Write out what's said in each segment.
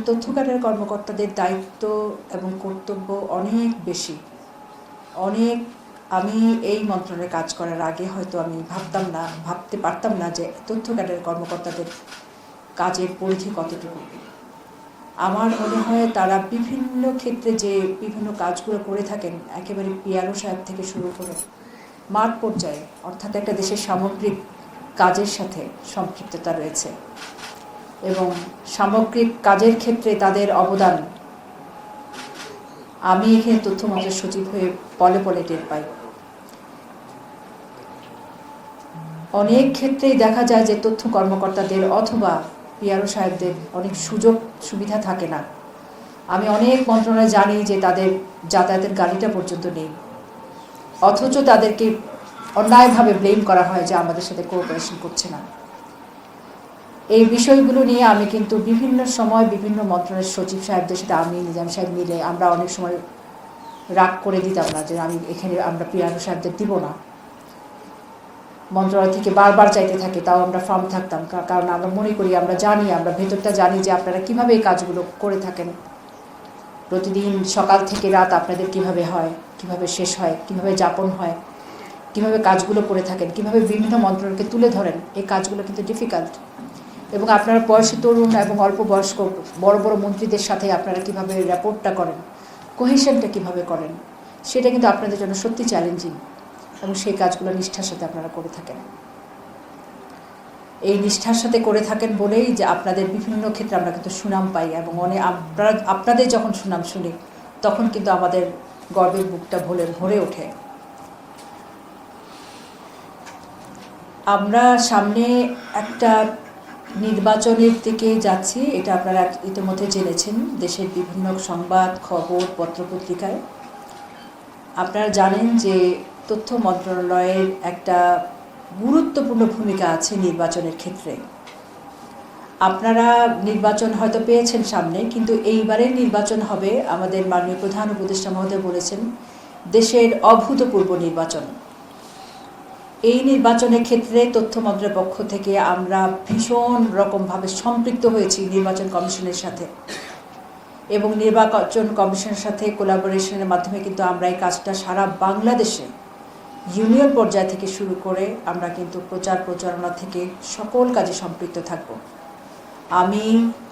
তথ্যকারের কর্মকর্তাদের দায়িত্ব এবং কর্তব্য অনেক বেশি। আমি এই মন্ত্রণালয়ে কাজ করার আগে হয়তো আমি ভাবতে পারতাম না যে তথ্যকারের কর্মকর্তাদের কাজের পরিধি কতটুকু। আমার মনে হয় তারা বিভিন্ন ক্ষেত্রে যে বিভিন্ন কাজগুলো করে থাকেন, একেবারে পিআরও সাহেব থেকে শুরু করে মাঠ পর্যায়ে, অর্থাৎ একটা দেশের সামগ্রিক কাজের সাথে সম্পৃক্ততা রয়েছে এবং সামগ্রিক কাজের ক্ষেত্রে তাদের অবদান আমি এখানে তথ্যমন্ত্রীর সচিব হয়ে পলে পলে টের পাই। অনেক ক্ষেত্রেই দেখা যায় যে তথ্য কর্মকর্তাদের অথবা পিআরও সাহেবদের অনেক সুযোগ সুবিধা থাকে না। আমি অনেক মন্ত্রণালয়ে জানি যে তাদের যাতায়াতের গাড়িটা পর্যন্ত নেই, অথচ তাদেরকে অন্যায়ভাবে ব্লেম করা হয় যে আমাদের সাথে কোঅপারেশন করছে না। এই বিষয়গুলো নিয়ে আমি কিন্তু বিভিন্ন সময় বিভিন্ন মন্ত্রণালয়ের সচিব সাহেবদের সাথে আমি নিজাম সাহেব মিলে আমরা অনেক সময় রাগ করে দিতাম না যে আমরা পিআরও সাহেবদের দিব না। মন্ত্রণালয় থেকে বারবার চাইতে থাকে, তাও আমরা ফার্ম থাকতাম, কারণ আমরা মনে করি, আমরা ভেতরটা জানি যে আপনারা কিভাবে এই কাজগুলো করে থাকেন। প্রতিদিন সকাল থেকে রাত আপনাদের কিভাবে হয়, কিভাবে শেষ হয়, কিভাবে যাপন হয়, কিভাবে কাজগুলো করে থাকেন, কিভাবে বিভিন্ন মন্ত্রণালয়কে তুলে ধরেন, এই কাজগুলো কিন্তু ডিফিকাল্ট। এবং আপনারা বয়সী তরুণ এবং অল্প বয়স্ক বড় বড় মন্ত্রীদের সাথে আপনারা কিভাবে র্যাপোর্টটা করেন, কোহেশনটা কিভাবে করেন, সেটা কিন্তু আপনাদের জন্য সত্যি চ্যালেঞ্জিং। এবং সেই কাজগুলো নিষ্ঠার সাথে আপনারা করে থাকেন। এই নিষ্ঠার সাথে করে থাকেন বলেই যে আপনাদের বিভিন্ন ক্ষেত্রে আমরা কিন্তু সুনাম পাই, এবং আপনাদের যখন সুনাম শুনি তখন কিন্তু আমাদের গর্বের বুকটা ভরে ওঠে। আমরা সামনে একটা নির্বাচনের দিকে যাচ্ছি, এটা আপনারা ইতিমধ্যে জেনেছেন দেশের বিভিন্ন সংবাদ খবর পত্রপত্রিকায়। আপনারা জানেন যে তথ্য মন্ত্রণালয়ের একটা গুরুত্বপূর্ণ ভূমিকা আছে নির্বাচনের ক্ষেত্রে। আপনারা নির্বাচন হয়তো পেয়েছেন সামনে, কিন্তু এইবারের নির্বাচন হবে, আমাদের মাননীয় প্রধান উপদেষ্টা মহোদয় বলেছেন, দেশের অভূতপূর্ব নির্বাচন। এই নির্বাচনের ক্ষেত্রে তথ্য মন্ত্রণালয়ের পক্ষ থেকে আমরা ভীষণ রকমভাবে সম্পৃক্ত হয়েছি নির্বাচন কমিশনের সাথে, এবং নির্বাচন কমিশনের সাথে কোলাবোরেশনের মাধ্যমে কিন্তু আমরা এই কাজটা সারা বাংলাদেশে ইউনিয়ন পর্যায় থেকে শুরু করে আমরা কিন্তু প্রচারণা থেকে সকল কাজে সম্পৃক্ত থাকব। আমি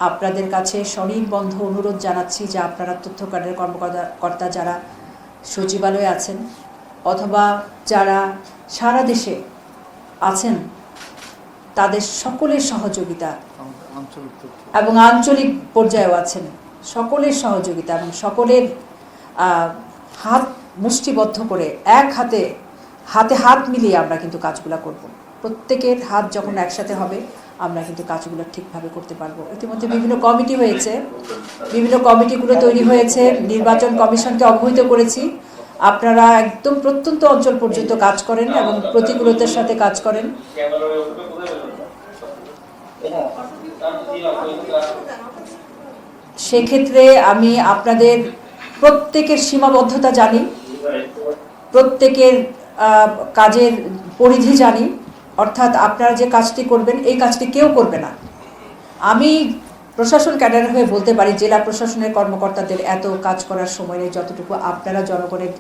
আপনাদের কাছে সনির্বন্ধ অনুরোধ জানাচ্ছি যে আপনারা তথ্যকারের কর্মকর্তা যারা সচিবালয়ে আছেন অথবা যারা সারা দেশে আছেন, তাদের সকলের সহযোগিতা এবং আঞ্চলিক পর্যায়েও আছেন, সকলের সহযোগিতা এবং সকলের হাত মুষ্টিবদ্ধ করে এক হাতে হাত মিলিয়ে আমরা কিন্তু কাজগুলো করব। প্রত্যেকের হাত যখন একসাথে হবে আমরা কিন্তু কাজগুলো ঠিকভাবে করতে পারবো। ইতিমধ্যে বিভিন্ন কমিটি হয়েছে, বিভিন্ন কমিটিগুলো তৈরি হয়েছে, নির্বাচন কমিশনকে অবহিত করেছি। আপনারা একদম প্রত্যন্ত অঞ্চল পর্যন্ত কাজ করেন এবং প্রতিকূলতার সাথে কাজ করেন। সেক্ষেত্রে আমি আপনাদের প্রত্যেকের সীমাবদ্ধতা জানি, প্রত্যেকের কাজের পরিধি জানি, অর্থাৎ আপনারা যে কাজটি করবেন এই কাজটি কেউ করবে না। আমি প্রশাসন ক্যাডার হয়ে বলতে পারি জেলা প্রশাসনের কর্মকর্তাদের এত কাজ করার সময় নেই যতটুকু আপনারা জনগণের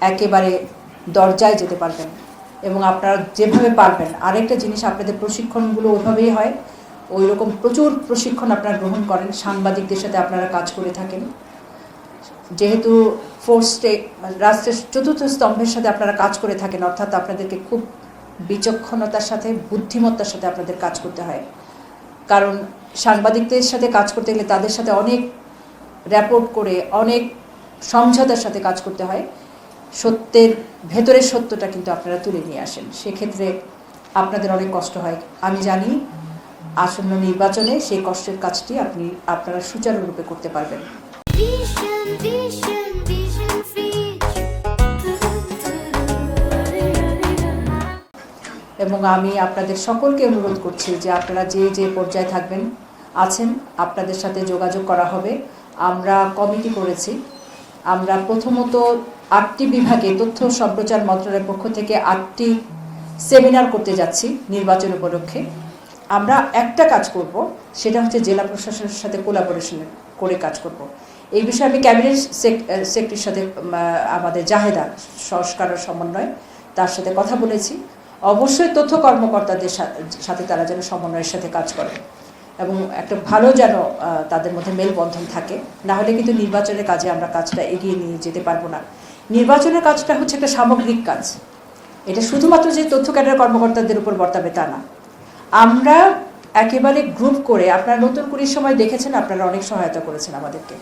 একেবারে দরজায় যেতে পারবেন এবং আপনারা যেভাবে পারবেন। আরেকটা জিনিস, আপনাদের প্রশিক্ষণগুলো ওইভাবেই হয়, ওই রকম প্রচুর প্রশিক্ষণ আপনারা গ্রহণ করেন, সাংবাদিকদের সাথে আপনারা কাজ করে থাকেন। যেহেতু রাষ্ট্রের চতুর্থ স্তম্ভের সাথে আপনারা কাজ করে থাকেন, অর্থাৎ আপনাদেরকে খুব বিচক্ষণতার সাথে বুদ্ধিমত্তার সাথে আপনাদের কাজ করতে হয়। কারণ সাংবাদিকদের সাথে কাজ করতে গেলে তাদের সাথে অনেক র্যাপোর্ট করে অনেক সমঝোতার সাথে কাজ করতে হয়। সত্যের ভেতরের সত্যটা কিন্তু আপনারা তুলে নিয়ে আসেন, সেক্ষেত্রে আপনাদের অনেক কষ্ট হয়। আমি জানি আসন্ন নির্বাচনে সেই কষ্টের কাজটি আপনারা সুচারুরূপে করতে পারবেন। এবং আমি আপনাদের সকলকে অনুরোধ করছি যে আপনারা যে পর্যায়ে আছেন আপনাদের সাথে যোগাযোগ করা হবে। আমরা কমিটি করেছি, আমরা প্রথমত 8টি বিভাগে তথ্য সম্প্রচার মন্ত্রণালয়ের পক্ষ থেকে 8টি সেমিনার করতে যাচ্ছি নির্বাচন উপলক্ষে। আমরা একটা কাজ করব, সেটা হচ্ছে জেলা প্রশাসনের সাথে কোলাবোরেশন করে কাজ করব। এই বিষয়ে আমি ক্যাবিনেট সেক্রেটারির সাথে আমাদের জাহেদা সংস্কার ও সমন্বয় তার সাথে কথা বলেছি। অবশ্যই তথ্য কর্মকর্তাদের সাথে তারা যেন সমন্বয়ের সাথে কাজ করে এবং একটা ভালো যেন তাদের মধ্যে মেলবন্ধন থাকে, না হলে কিন্তু নির্বাচনের কাজে আমরা কাজটা এগিয়ে নিয়ে যেতে পারবো না। নির্বাচনের কাজটা হচ্ছে একটা সামগ্রিক কাজ, এটা শুধুমাত্র যে তথ্য ক্যাডার কর্মকর্তাদের উপর বর্তাবে তা না। আমরা একেবারে গ্রুপ করে, আপনারা নতুন কুড়ির সময় দেখেছেন, আপনারা অনেক সহায়তা করেছেন আমাদেরকে,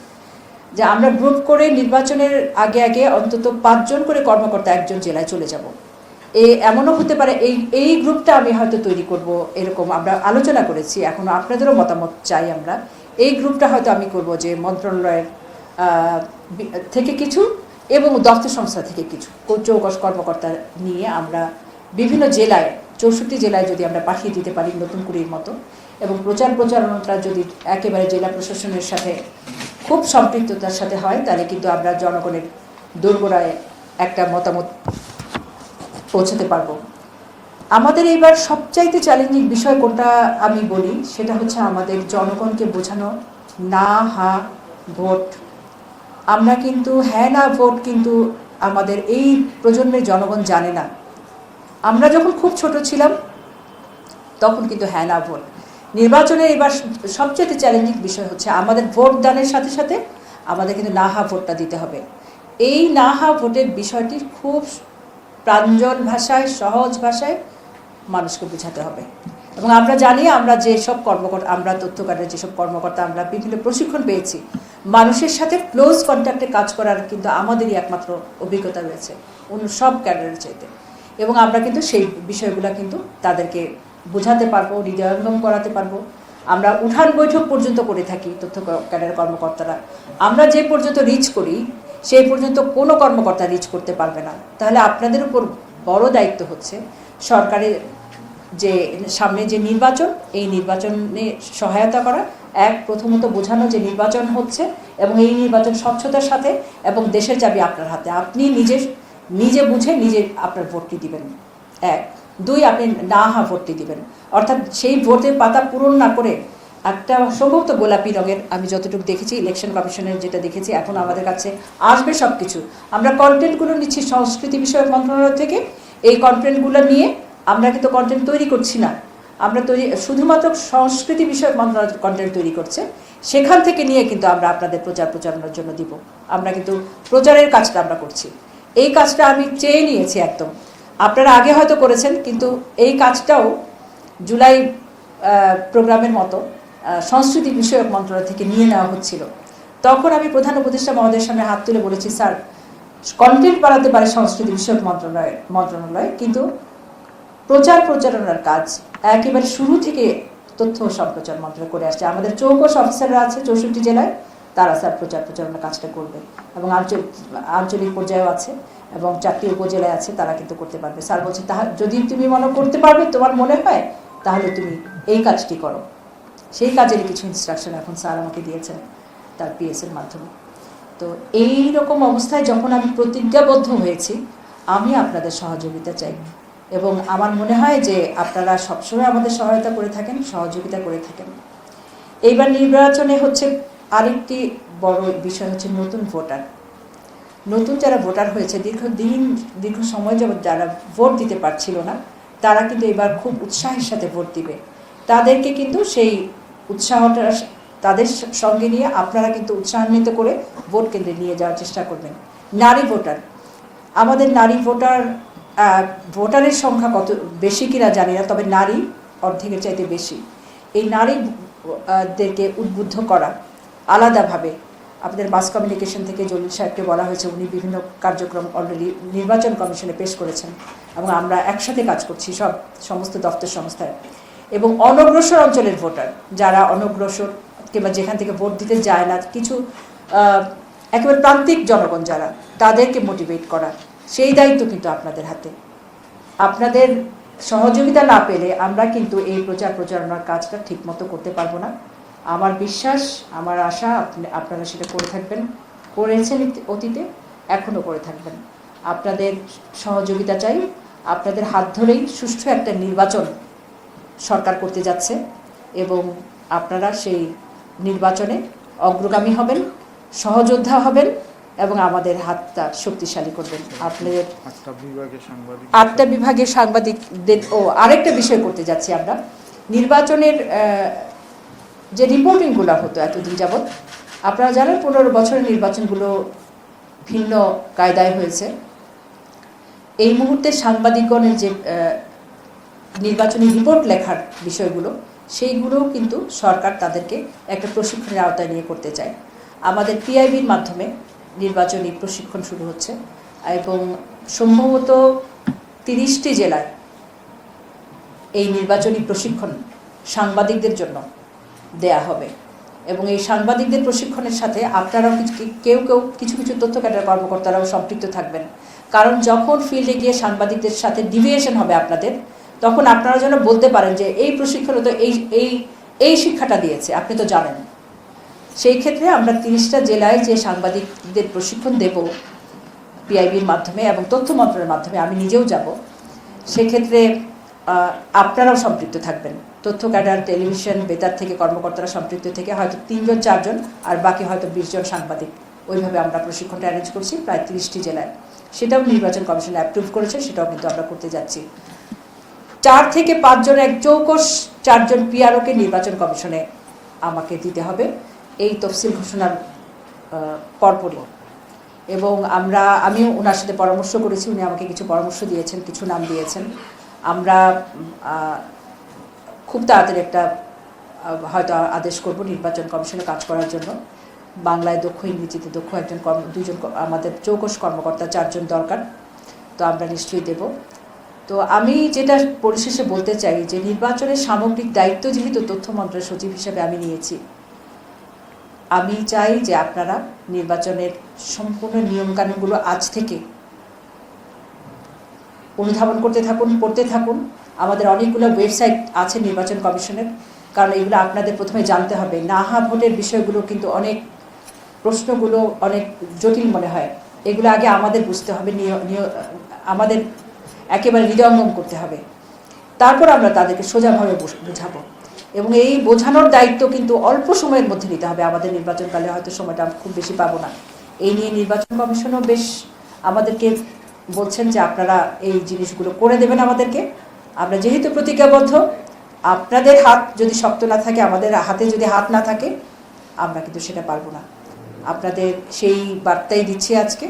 যে আমরা গ্রুপ করে নির্বাচনের আগে আগে অন্তত 5 জন করে কর্মকর্তা একজন জেলায় চলে যাব। এমনও হতে পারে এই গ্রুপটা আমি হয়তো তৈরি করব, এরকম আমরা আলোচনা করেছি। এখনও আপনাদেরও মতামত চাই। আমরা এই গ্রুপটা হয়তো আমি করব যে মন্ত্রণালয়ের থেকে কিছু এবং দপ্তর সংস্থা থেকে কিছু চৌকস কর্মকর্তা নিয়ে আমরা বিভিন্ন জেলায়, 64 জেলায় যদি আমরা পাঠিয়ে দিতে পারি নতুন কুড়ির মতো, এবং প্রচারণাটা যদি একেবারে জেলা প্রশাসনের সাথে খুব সম্পৃক্ততার সাথে হয়, তাহলে কিন্তু আমরা জনগণের দোরগোড়ায় একটা মতামত পৌঁছাতে পারবো। আমাদের এইবার সবচাইতে চ্যালেঞ্জিং বিষয় কোনটা আমি বলি, সেটা হচ্ছে আমাদের জনগণকে বোঝানো না হা ভোট। আমরা কিন্তু হ্যাঁ না ভোট কিন্তু আমাদের এই প্রজন্মের জনগণ জানে না। আমরা যখন খুব ছোট ছিলাম তখন কিন্তু হ্যাঁ না ভোট। নির্বাচনের এবার সবচেয়ে চ্যালেঞ্জিং বিষয় হচ্ছে আমাদের ভোট দানের সাথে সাথে আমাদের কিন্তু না হা ভোটটা দিতে হবে। এই না হা ভোটের বিষয়টি খুব প্রাঞ্জল ভাষায়, সহজ ভাষায় মানুষকে বোঝাতে হবে। এবং আমরা জানি, আমরা যেসব কর্মকর্তা, আমরা তথ্য কার্ডের যেসব কর্মকর্তা আমরা বিভিন্ন প্রশিক্ষণ পেয়েছি, মানুষের সাথে ক্লোজ কন্ট্যাক্টে কাজ করার কিন্তু আমাদেরই একমাত্র অভিজ্ঞতা রয়েছে অন্য সব ক্যাডারের চাইতে। এবং আমরা কিন্তু সেই বিষয়গুলো কিন্তু তাদেরকে বোঝাতে পারবো, হৃদয়ঙ্গম করাতে পারবো। আমরা উঠান বৈঠক পর্যন্ত করে থাকি তথ্য ক্যাডারের কর্মকর্তারা। আমরা যে পর্যন্ত রিচ করি সেই পর্যন্ত কোনো কর্মকর্তা রিচ করতে পারবে না। তাহলে আপনাদের উপর বড় দায়িত্ব হচ্ছে সরকারের যে সামনে যে নির্বাচন, এই নির্বাচনে সহায়তা করা। প্রথমত বোঝানো যে নির্বাচন হচ্ছে এবং এই নির্বাচন স্বচ্ছতার সাথে, এবং দেশের চাবি আপনার হাতে, আপনি নিজে বুঝে নিজে আপনার ভোটটি দিবেন। 2 আপনি না হা ভোটটি দিবেন, অর্থাৎ সেই ভোটের পাতা পূরণ না করে একটা সম্ভবত গোলাপি রঙের, আমি যতটুকু দেখেছি ইলেকশন কমিশনের যেটা দেখেছি, এখন আমাদের কাছে আসবে সব কিছু। আমরা কন্টেন্টগুলো নিচ্ছি সংস্কৃতি বিষয়ক মন্ত্রণালয় থেকে। এই কন্টেন্টগুলো নিয়ে আমরা কিন্তু কন্টেন্ট তৈরি করছি না, আমরা শুধুমাত্র সংস্কৃতি বিষয়ক মন্ত্রণালয় কন্টেন্ট তৈরি করছে। সেখান থেকে নিয়ে কিন্তু আমরা আপনাদের প্রচারণার জন্য দিব। আমরা কিন্তু প্রচারের কাজটা আমরা করছি। এই কাজটা আমি চেয়ে নিয়েছি একদম। আপনারা আগে হয়তো করেছেন, কিন্তু এই কাজটাও জুলাই প্রোগ্রামের মতো সংস্কৃতি বিষয়ক মন্ত্রণালয় থেকে নিয়ে নেওয়া হচ্ছিল। তখন আমি প্রধান উপদেষ্টা মহোদয়ের সামনে হাত তুলে বলেছি, স্যার কন্টেন্ট বাড়াতে পারে সংস্কৃতি বিষয়ক মন্ত্রণালয়, কিন্তু প্রচারণার কাজ একেবারে শুরু থেকে তথ্য সম্প্রচার মন্ত্রণালয় করে আসছে। আমাদের চৌকস অফিসাররা আছে 64 জেলায়, তারা স্যার প্রচারণার কাজটা করবে, এবং আঞ্চলিক পর্যায়েও আছে এবং 4টি উপজেলায় আছে, তারা কিন্তু করতে পারবে। স্যার বলছে, যদি তুমি মনে করতে পারবে, তোমার মনে হয়, তাহলে তুমি এই কাজটি করো। সেই কাজের কিছু ইনস্ট্রাকশন এখন স্যার আমাকে দিয়েছেন তার পিএসের মাধ্যমে। তো এই রকম অবস্থায় যখন আমি প্রতিজ্ঞাবদ্ধ হয়েছি, আমি আপনাদের সহযোগিতা চাই, এবং আমার মনে হয় যে আপনারা সবসময় আমাদের সহায়তা করে থাকেন, সহযোগিতা করে থাকেন। এইবার নির্বাচনে হচ্ছে আরেকটি বড় বিষয় হচ্ছে নতুন ভোটার। নতুন যারা ভোটার হয়েছে, দীর্ঘ সময় যাবত যারা ভোট দিতে পারছিল না, তারা কিন্তু এবার খুব উৎসাহের সাথে ভোট দিবে। তাদেরকে কিন্তু সেই উৎসাহটা তাদের সঙ্গে নিয়ে আপনারা কিন্তু উৎসাহান্বিত করে ভোট কেন্দ্রে নিয়ে যাওয়ার চেষ্টা করবেন। নারী ভোটার, আমাদের নারী ভোটারের সংখ্যা কত বেশি কিনা জানি না, তবে নারী অর্ধেকের চাইতে বেশি। এই নারীদেরকে উদ্বুদ্ধ করা আলাদাভাবে, আপনাদের মাস কমিউনিকেশন থেকে জলিল সাহেবকে বলা হয়েছে, উনি বিভিন্ন কার্যক্রম অলরেডি নির্বাচন কমিশনে পেশ করেছেন, এবং আমরা একসাথে কাজ করছি সমস্ত দপ্তর সংস্থায়। এবং অনগ্রসর অঞ্চলের ভোটার, যারা অনগ্রসর কিংবা যেখান থেকে ভোট দিতে যায় না, কিছু একেবারে প্রান্তিক জনগণ যারা, তাদেরকে মোটিভেট করা, সেই দায়িত্ব কিন্তু আপনাদের হাতে। আপনাদের সহযোগিতা না পেলে আমরা কিন্তু এই প্রচারণার কাজটা ঠিকমতো করতে পারবো না। আমার বিশ্বাস, আমার আশা, আপনারা সেটা করে থাকবেন, করেছেন অতীতে, এখনও করে থাকবেন। আপনাদের সহযোগিতা চাই। আপনাদের হাত ধরেই সুষ্ঠু একটা নির্বাচন সরকার করতে যাচ্ছে এবং আপনারা সেই নির্বাচনে অগ্রগামী হবেন, সহযোদ্ধা হবেন এবং আমাদের হাতটা শক্তিশালী করবেন। আপনাদের 8টা বিভাগের সাংবাদিকদের আরেকটা বিষয় করতে যাচ্ছি আমরা। নির্বাচনের যে রিপোর্টিংগুলো হতো এতদিন যাবৎ, আপনারা জানেন 15 বছরের নির্বাচনগুলো ভিন্ন কায়দায় হয়েছে। এই মুহূর্তে সাংবাদিকগণের যে নির্বাচনী রিপোর্ট লেখার বিষয়গুলো, সেইগুলোও কিন্তু সরকার তাদেরকে একটা প্রশিক্ষণের আওতায় নিয়ে করতে চায়। আমাদের পিআইবির মাধ্যমে নির্বাচনী প্রশিক্ষণ শুরু হচ্ছে এবং সম্ভবত 30টি জেলায় এই নির্বাচনী প্রশিক্ষণ সাংবাদিকদের জন্য দেয়া হবে এবং এই সাংবাদিকদের প্রশিক্ষণের সাথে আপনারাও কেউ কিছু তথ্য ক্যাডার কর্মকর্তারাও সম্পৃক্ত থাকবেন। কারণ যখন ফিল্ডে গিয়ে সাংবাদিকদের সাথে ডিভিয়েশন হবে আপনাদের, তখন আপনারা যেন বলতে পারেন যে এই প্রশিক্ষণ তো এই শিক্ষাটা দিয়েছে, আপনি তো জানেন। সেই ক্ষেত্রে আমরা 30টা জেলায় যে সাংবাদিকদের প্রশিক্ষণ দেব পিআইবির মাধ্যমে এবং তথ্য মন্ত্রণালয়ের মাধ্যমে, আমি নিজেও যাব, সেক্ষেত্রে আপনারাও সম্পৃক্ত থাকবেন। তথ্য ক্যাডার, টেলিভিশন, বেতার থেকে কর্মকর্তারা সম্পৃক্ত থেকে হয়তো 3-4 আর বাকি হয়তো 20 জন সাংবাদিক, ওইভাবে আমরা প্রশিক্ষণটা অ্যারেঞ্জ করছি প্রায় 30টি জেলায়। সেটাও নির্বাচন কমিশন অ্যাপ্রুভ করেছে, সেটাও কিন্তু আমরা করতে যাচ্ছি। 4 থেকে 5 জন এক চৌকস 4 জন পিআরওকে নির্বাচন কমিশনে আমাকে দিতে হবে এই তফসিল ঘোষণার পরপরই। এবং আমিও ওনার সাথে পরামর্শ করেছি, উনি আমাকে কিছু পরামর্শ দিয়েছেন, কিছু নাম দিয়েছেন। আমরা খুব তাড়াতাড়ি একটা হয়তো আদেশ করব নির্বাচন কমিশনে কাজ করার জন্য। বাংলায় দক্ষ, ইংরেজিতে দক্ষ 2জন আমাদের চৌকস কর্মকর্তা 4 জন দরকার, তো আমরা নিশ্চয়ই দেব। তো আমি যেটা পরিশেষে বলতে চাই যে নির্বাচনের সামগ্রিক দায়িত্ব যেহেতু তথ্য মন্ত্রণালয়ের সচিব হিসেবে আমি নিয়েছি, আমি চাই যে আপনারা নির্বাচনের সম্পূর্ণ নিয়মকানুনগুলো আজ থেকে অনুধাবন করতে থাকুন, পড়তে থাকুন। আমাদের অনেকগুলো ওয়েবসাইট আছে নির্বাচন কমিশনের, কারণ এগুলো আপনাদের প্রথমে জানতে হবে। নাহা ভোটের বিষয়গুলো কিন্তু প্রশ্নগুলো অনেক জটিল মনে হয়, এগুলো আগে আমাদের বুঝতে হবে, আমাদের একেবারে হৃদয়ঙ্গম করতে হবে, তারপর আমরা তাদেরকে সোজাভাবে বোঝাবো। এবং এই বোঝানোর দায়িত্ব কিন্তু অল্প সময়ের মধ্যে নিতে হবে। আমাদের নির্বাচনকালে হয়তো সময়টা খুব বেশি পাবো না। এই নিয়ে নির্বাচন কমিশনও বেশ আমাদেরকে বলছেন যে আপনারা এই জিনিসগুলো করে দেবেন আমাদেরকে। আমরা যেহেতু প্রতিজ্ঞাবদ্ধ, আপনাদের হাত যদি শক্ত না থাকে, আমাদের হাতে যদি হাত না থাকে, আমরা কিন্তু সেটা পারবো না। আপনাদের সেই বার্তাই দিচ্ছি আজকে।